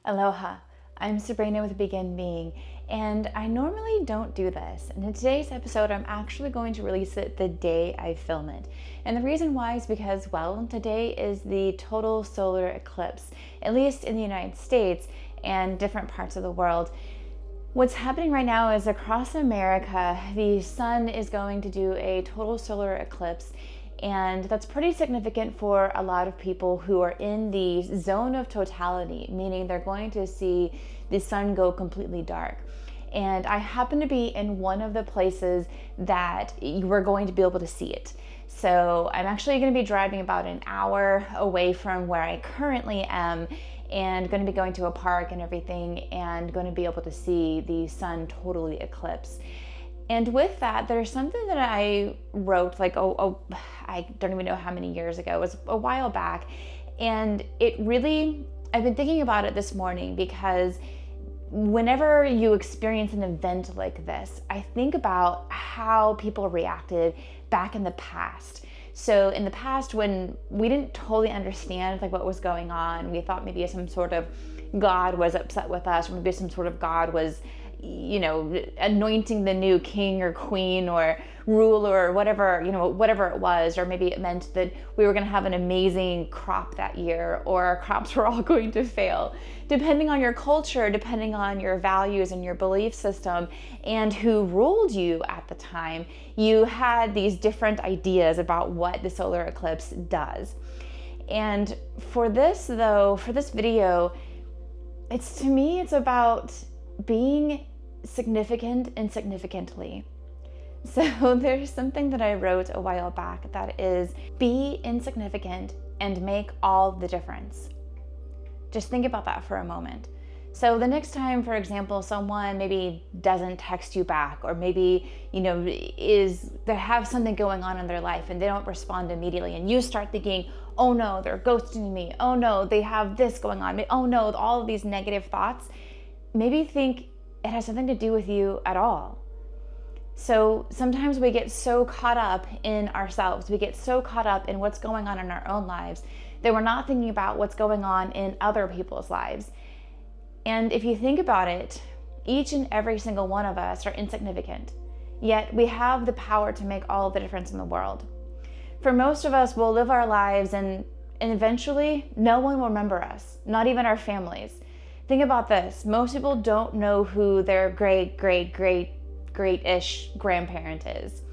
Aloha, I'm Sabrina with Begin Being, and I normally don't do this. And in today's episode, I'm actually going to release it the day I film it. And the reason why is because, well, today is the total solar eclipse, at least in the United States and different parts of the world. What's happening right now is across America, the sun is going to do a total solar eclipse. And that's pretty significant for a lot of people who are in the zone of totality, meaning they're going to see the sun go completely dark. And I happen to be in one of the places that we're going to be able to see it. So I'm actually going to be driving about an hour away from where I currently am and going to be going to a park and everything and going to be able to see the sun totally eclipse. And with that, there's something that I wrote I don't even know how many years ago. It was a while back. And I've been thinking about it this morning because whenever you experience an event like this, I think about how people reacted back in the past. So in the past, when we didn't totally understand what was going on, we thought maybe some sort of God was upset with us, or maybe some sort of God was anointing the new king or queen or ruler or whatever it was, or maybe it meant that we were going to have an amazing crop that year, or our crops were all going to fail. Depending on your culture, depending on your values and your belief system and who ruled you at the time, you had these different ideas about what the solar eclipse does. And for this video, it's about being significant insignificantly. So there's something that I wrote a while back that is, be insignificant and make all the difference. Just think about that for a moment. So the next time, for example, someone maybe doesn't text you back, or maybe, they have something going on in their life and they don't respond immediately, and you start thinking, oh no, they're ghosting me. Oh no, they have this going on. Oh no, all of these negative thoughts. Maybe think it has nothing to do with you at all. So sometimes we get so caught up in ourselves, we get so caught up in what's going on in our own lives that we're not thinking about what's going on in other people's lives. And if you think about it, each and every single one of us are insignificant, yet we have the power to make all the difference in the world. For most of us, we'll live our lives and eventually no one will remember us, not even our families. Think about this. Most people don't know who their great-ish grandparent is.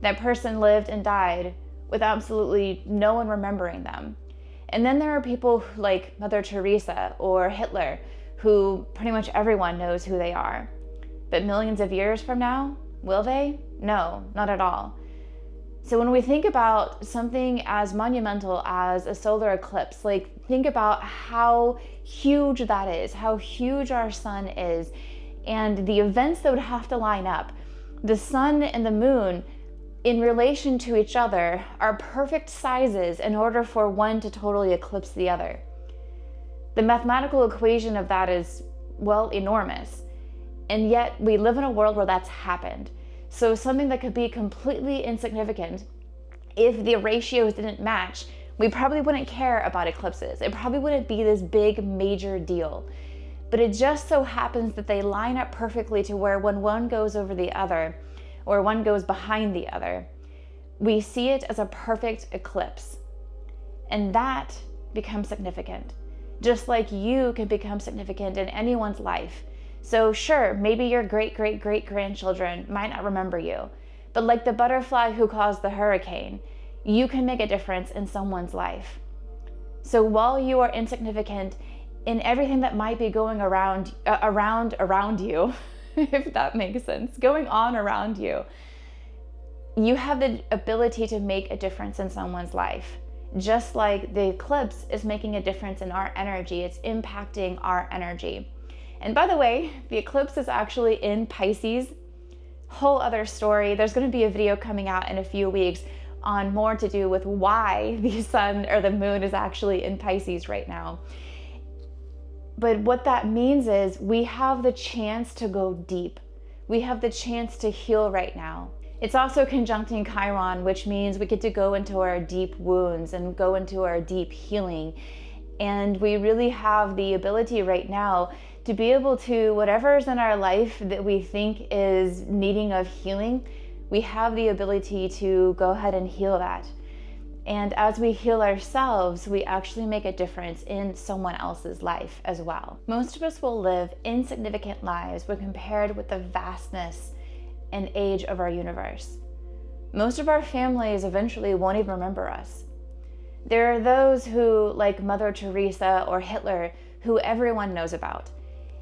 That person lived and died with absolutely no one remembering them. And then there are people like Mother Teresa or Hitler, who pretty much everyone knows who they are. But millions of years from now, will they? No, not at all. So when we think about something as monumental as a solar eclipse, think about how huge that is, how huge our sun is, and the events that would have to line up. The sun and the moon, in relation to each other, are perfect sizes in order for one to totally eclipse the other. The mathematical equation of that is, enormous. And yet we live in a world where that's happened. So something that could be completely insignificant, if the ratios didn't match, we probably wouldn't care about eclipses. It probably wouldn't be this big major deal. But it just so happens that they line up perfectly to where when one goes over the other, or one goes behind the other, we see it as a perfect eclipse. And that becomes significant. Just like you can become significant in anyone's life. So sure, maybe your great-great-great-grandchildren might not remember you, but like the butterfly who caused the hurricane, you can make a difference in someone's life. So while you are insignificant in everything that might be going around you, if that makes sense, going on around you, you have the ability to make a difference in someone's life. Just like the eclipse is making a difference in our energy, it's impacting our energy. And by the way, the eclipse is actually in Pisces. Whole other story. There's going to be a video coming out in a few weeks on more to do with why the sun or the moon is actually in Pisces right now. But what that means is we have the chance to go deep. We have the chance to heal right now. It's also conjuncting Chiron, which means we get to go into our deep wounds and go into our deep healing. And we really have the ability right now to be able to, whatever's in our life that we think is needing of healing, we have the ability to go ahead and heal that. And as we heal ourselves, we actually make a difference in someone else's life as well. Most of us will live insignificant lives when compared with the vastness and age of our universe. Most of our families eventually won't even remember us. There are those who, like Mother Teresa or Hitler, who everyone knows about.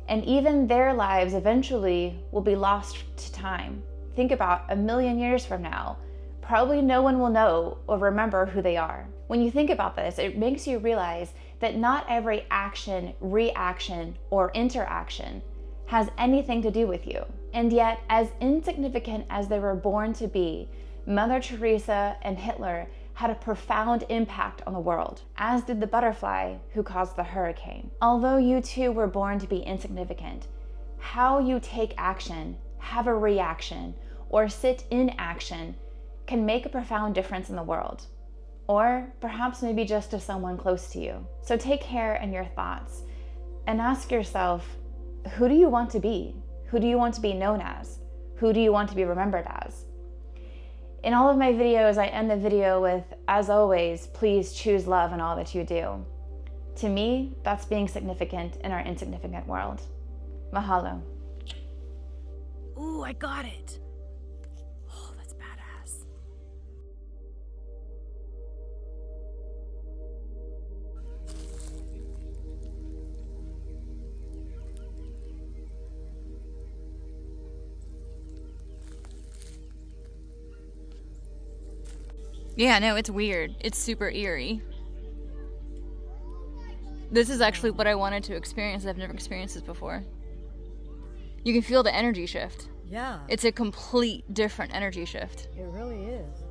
And even their lives eventually will be lost to time. Think about 1,000,000 years from now. Probably no one will know or remember who they are. When you think about this, it makes you realize that not every action, reaction, or interaction has anything to do with you. And yet, as insignificant as they were born to be, Mother Teresa and Hitler had a profound impact on the world, as did the butterfly who caused the hurricane. Although you too were born to be insignificant, how you take action, have a reaction, or sit in action can make a profound difference in the world, or perhaps maybe just to someone close to you. So take care in your thoughts and ask yourself, who do you want to be? Who do you want to be known as? Who do you want to be remembered as? In all of my videos, I end the video with, as always, please choose love in all that you do. To me, that's being significant in our insignificant world. Mahalo. Ooh, I got it. Oh, that's badass. Yeah, no, it's weird. It's super eerie. This is actually what I wanted to experience. I've never experienced this before. You can feel the energy shift. Yeah. It's a complete different energy shift. It really is.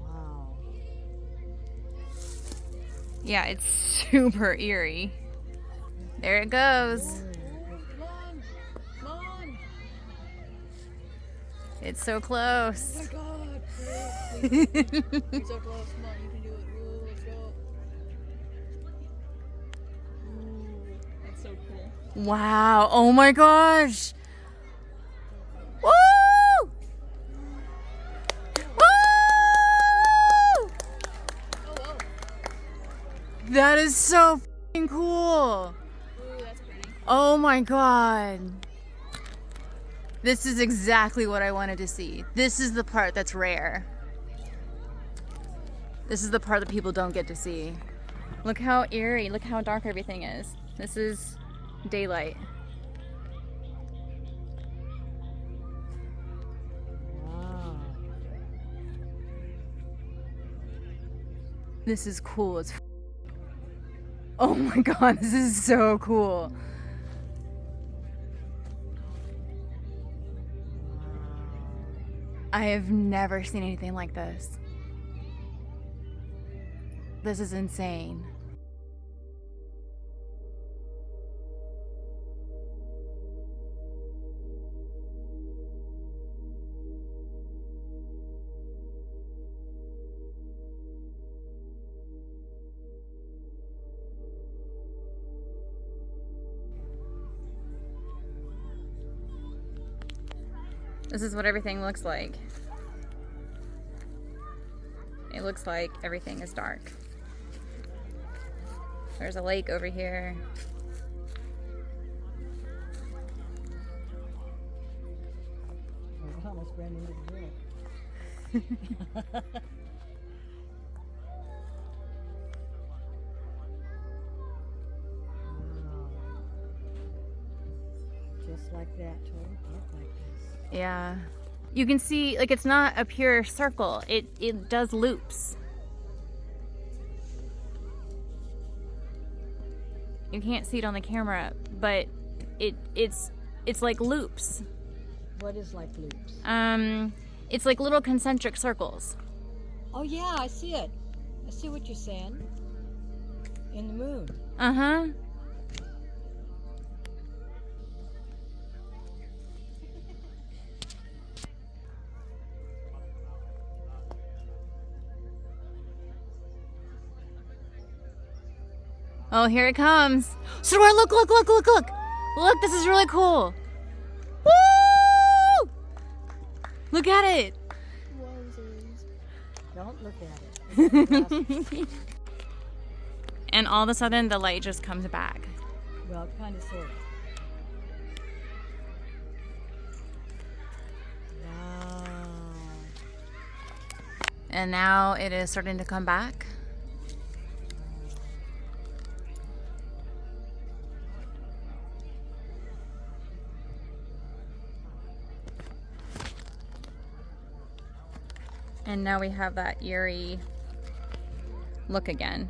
Wow. Yeah, it's super eerie. There it goes. Mom! It's so close. Oh my God! Please. You're so close. Come on, you can do it. Ooh, let's go. Ooh, that's so cool. Wow. Oh my gosh. Woo! Woo! Oh, whoa. That is so f***ing cool. Ooh, that's pretty. Oh my god. This is exactly what I wanted to see. This is the part that's rare. This is the part that people don't get to see. Look how eerie, look how dark everything is. This is daylight. Wow. This is cool as f***. Oh my god, this is so cool. I have never seen anything like this. This is insane. This is what everything looks like. It looks like everything is dark. There's a lake over here. I almost ran into the door. Just like that, totally look like this. Yeah. You can see, like, it's not a pure circle. It does loops. You can't see it on the camera, but it's like loops. What is like loops? It's like little concentric circles. Oh yeah, I see it. I see what you're saying. In the moon. Uh-huh. Oh, here it comes. Soror, look, look, look, look, look. Look, this is really cool. Woo! Look at it. Don't look at it. And all of a sudden, the light just comes back. Well, kind of, sort of. Wow. And now it is starting to come back. And now we have that eerie look again.